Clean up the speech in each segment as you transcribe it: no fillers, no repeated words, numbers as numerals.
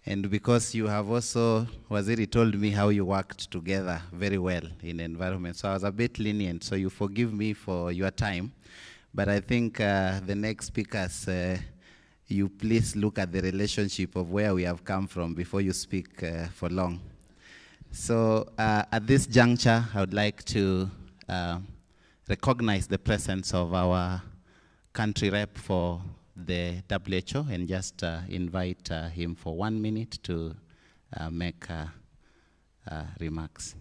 And because you have also, Waziri told me how you worked together very well in environment, so I was a bit lenient, so you forgive me for your time. But I think the next speakers, you please look at the relationship of where we have come from before you speak for long. So at this juncture, I would like to recognize the presence of our country rep for the WHO and just invite him for 1 minute to make remarks.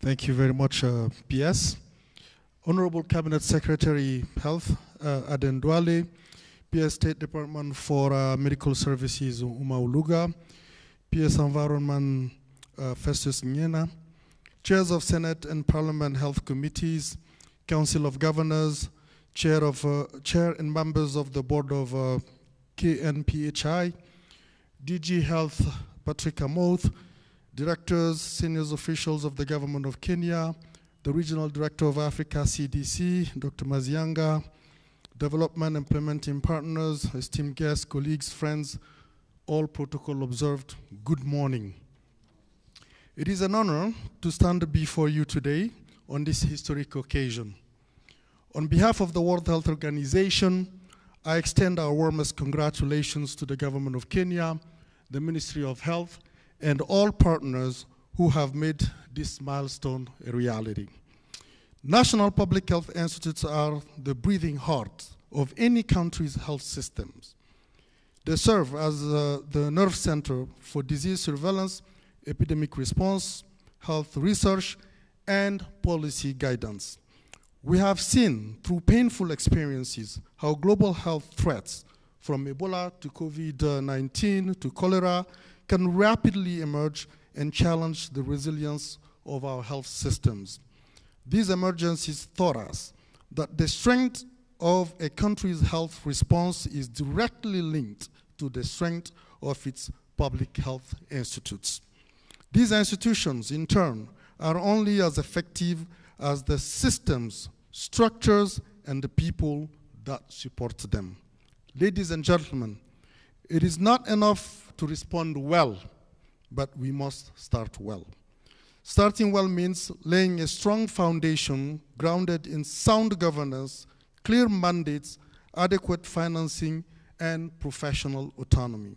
Thank you very much, PS. Honorable Cabinet Secretary Health, Aden Duale, PS State Department for Medical Services, Uma Uluga, PS Environment, Festus Nyena, Chairs of Senate and Parliament Health Committees, Council of Governors, Chair and members of the Board of KNPHI, DG Health Patrick Amoth, Directors, Senior Officials of the Government of Kenya, the Regional Director of Africa CDC, Dr. Mazianga, Development Implementing Partners, esteemed guests, colleagues, friends, all protocol observed, good morning. It is an honor to stand before you today on this historic occasion. On behalf of the World Health Organization, I extend our warmest congratulations to the Government of Kenya, the Ministry of Health, and all partners who have made this milestone a reality. National public health institutes are the breathing heart of any country's health systems. They serve as the nerve center for disease surveillance, epidemic response, health research, and policy guidance. We have seen through painful experiences how global health threats, from Ebola to COVID-19 to cholera, can rapidly emerge and challenge the resilience of our health systems. These emergencies taught us that the strength of a country's health response is directly linked to the strength of its public health institutes. These institutions, in turn, are only as effective as the systems, structures, and the people that support them. Ladies and gentlemen, it is not enough to respond well, but we must start well. Starting well means laying a strong foundation grounded in sound governance, clear mandates, adequate financing, and professional autonomy.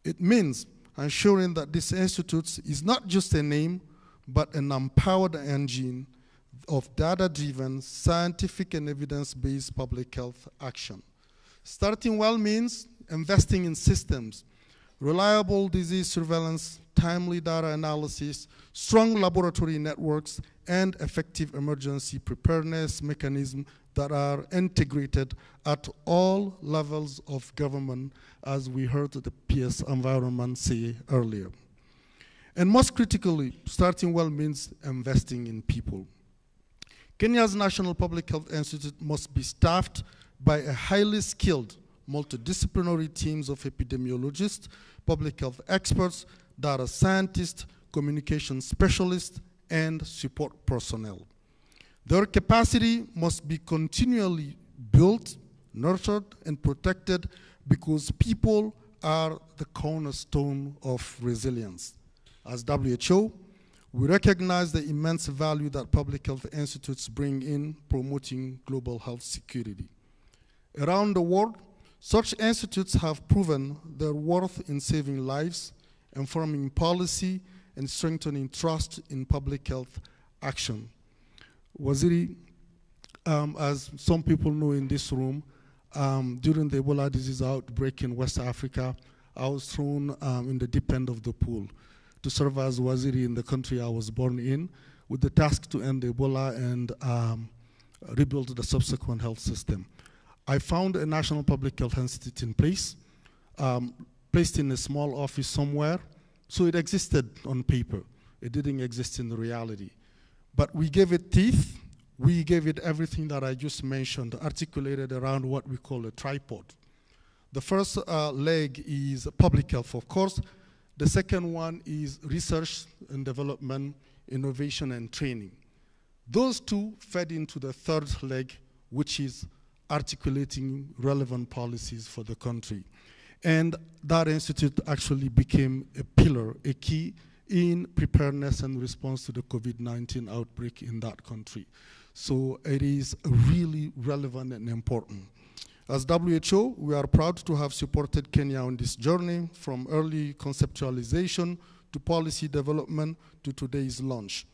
It means ensuring that this institute is not just a name, but an empowered engine of data-driven, scientific and evidence-based public health action. Starting well means investing in systems, reliable disease surveillance, timely data analysis, strong laboratory networks, and effective emergency preparedness mechanisms that are integrated at all levels of government, as we heard the PS Environment say earlier. And most critically, starting well means investing in people. Kenya's National Public Health Institute must be staffed by a highly skilled, multidisciplinary teams of epidemiologists, public health experts, data scientists, communication specialists, and support personnel. Their capacity must be continually built, nurtured, and protected because people are the cornerstone of resilience. As WHO, we recognize the immense value that public health institutes bring in promoting global health security. Around the world, such institutes have proven their worth in saving lives, informing policy, and strengthening trust in public health action. Waziri, as some people know in this room, during the Ebola disease outbreak in West Africa, I was thrown in the deep end of the pool to serve as Waziri in the country I was born in, with the task to end Ebola and rebuild the subsequent health system. I found a National Public Health Institute in place, placed in a small office somewhere, so it existed on paper. It didn't exist in the reality. But we gave it teeth, we gave it everything that I just mentioned, articulated around what we call a tripod. The first leg is public health, of course. The second one is research and development, innovation and training. Those two fed into the third leg, which is articulating relevant policies for the country. And that institute actually became a pillar, a key in preparedness and response to the COVID-19 outbreak in that country. So it is really relevant and important. As WHO, we are proud to have supported Kenya on this journey from early conceptualization to policy development to today's launch.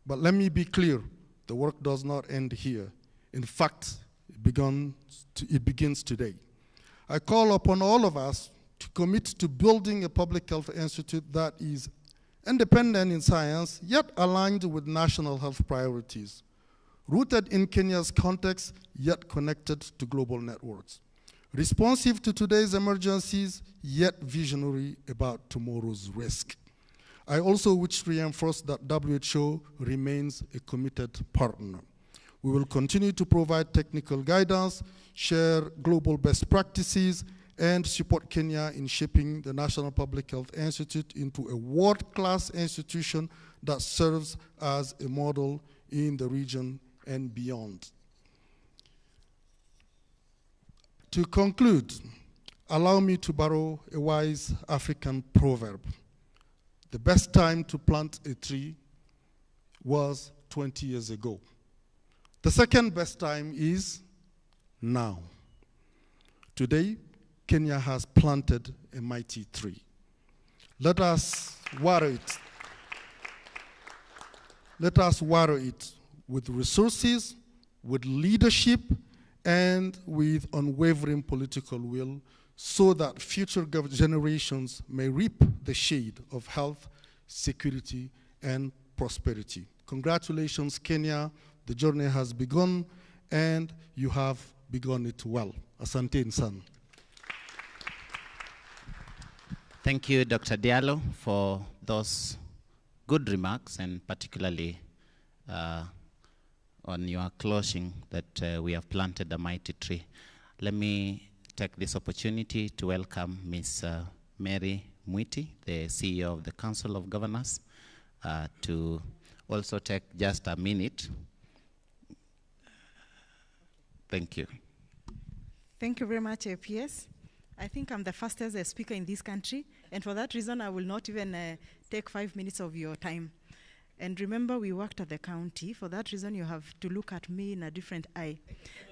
But let me be clear, the work does not end here. In fact, it begins today. I call upon all of us to commit to building a public health institute that is independent in science, yet aligned with national health priorities, rooted in Kenya's context, yet connected to global networks, responsive to today's emergencies, yet visionary about tomorrow's risk. I also wish to reinforce that WHO remains a committed partner. We will continue to provide technical guidance, share global best practices, and support Kenya in shaping the National Public Health Institute into a world-class institution that serves as a model in the region and beyond. To conclude, allow me to borrow a wise African proverb. The best time to plant a tree was 20 years ago. The second best time is now. Today, Kenya has planted a mighty tree. Let us water it. Let us water it with resources, with leadership, and with unwavering political will, so that future generations may reap the shade of health, security, and prosperity. Congratulations, Kenya. The journey has begun, and you have begun it well. Asante sana. Thank you, Dr. Diallo, for those good remarks, and particularly on your closing that we have planted a mighty tree. Let me take this opportunity to welcome Ms. Mary Mwiti, the CEO of the Council of Governors, to also take just a minute. Thank you. Thank you very much, PS. I think I'm the fastest speaker in this country, and for that reason, I will not even take 5 minutes of your time. And remember, we worked at the county. For that reason, you have to look at me in a different eye.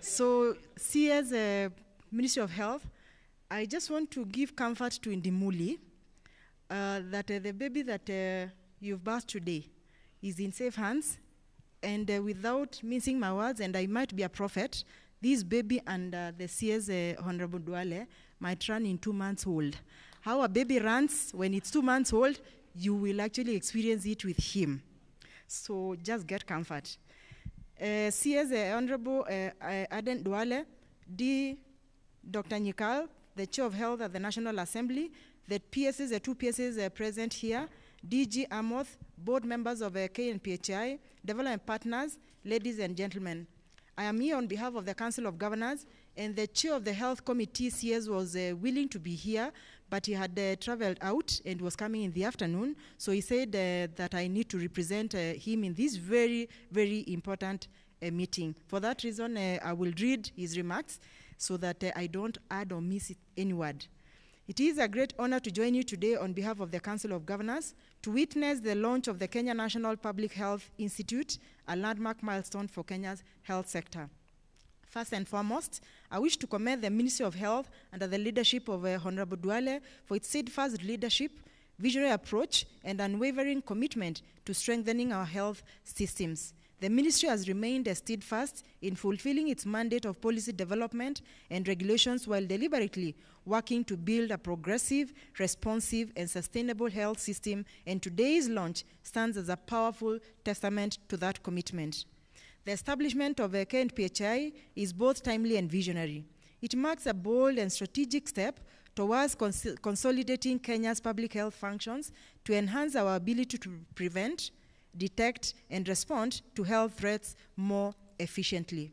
So, see, as a Ministry of Health, I just want to give comfort to Indimuli that the baby that you've birthed today is in safe hands, and without mincing my words, and I might be a prophet, this baby and the CS Honorable Duale might run in 2 months old. How a baby runs when it's 2 months old, you will actually experience it with him. So just get comfort. CS Honorable Aden Duale, Dr. Nyikal, the Chair of Health at the National Assembly, the PSs, the 2 PSs present here, DG Amoth, board members of KNPHI, development partners, ladies and gentlemen. I am here on behalf of the Council of Governors, and the chair of the Health Committee, CS, was willing to be here, but he had traveled out and was coming in the afternoon, so he said that I need to represent him in this very, very important meeting. For that reason, I will read his remarks so that I don't add or miss any word. It is a great honor to join you today on behalf of the Council of Governors to witness the launch of the Kenya National Public Health Institute, a landmark milestone for Kenya's health sector. First and foremost, I wish to commend the Ministry of Health under the leadership of Honorable Duale for its steadfast leadership, visionary approach, and unwavering commitment to strengthening our health systems. The ministry has remained steadfast in fulfilling its mandate of policy development and regulations while deliberately working to build a progressive, responsive, and sustainable health system, and today's launch stands as a powerful testament to that commitment. The establishment of KNPHI is both timely and visionary. It marks a bold and strategic step towards consolidating Kenya's public health functions to enhance our ability to prevent, detect, and respond to health threats more efficiently.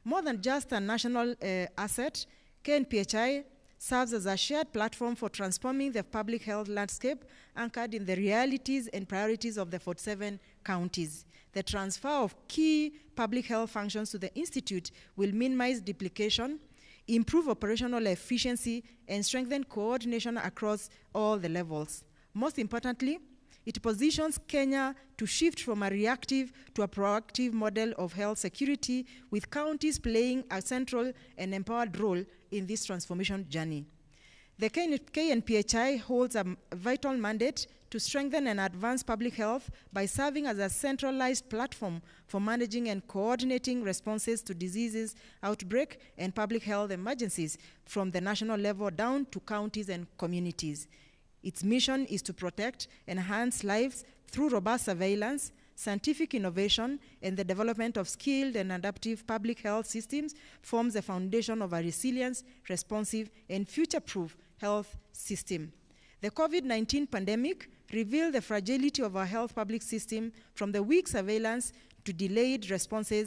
More than just a national asset, KNPHI serves as a shared platform for transforming the public health landscape anchored in the realities and priorities of the 47 counties. The transfer of key public health functions to the Institute will minimize duplication, improve operational efficiency, and strengthen coordination across all the levels. Most importantly, it positions Kenya to shift from a reactive to a proactive model of health security, with counties playing a central and empowered role in this transformation journey. The KNPHI holds a vital mandate to strengthen and advance public health by serving as a centralized platform for managing and coordinating responses to diseases, outbreak, and public health emergencies from the national level down to counties and communities. Its mission is to protect, enhance lives through robust surveillance, scientific innovation, and the development of skilled and adaptive public health systems forms the foundation of a resilient, responsive, and future-proof health system. The COVID-19 pandemic revealed the fragility of our health public system, from the weak surveillance to delayed responses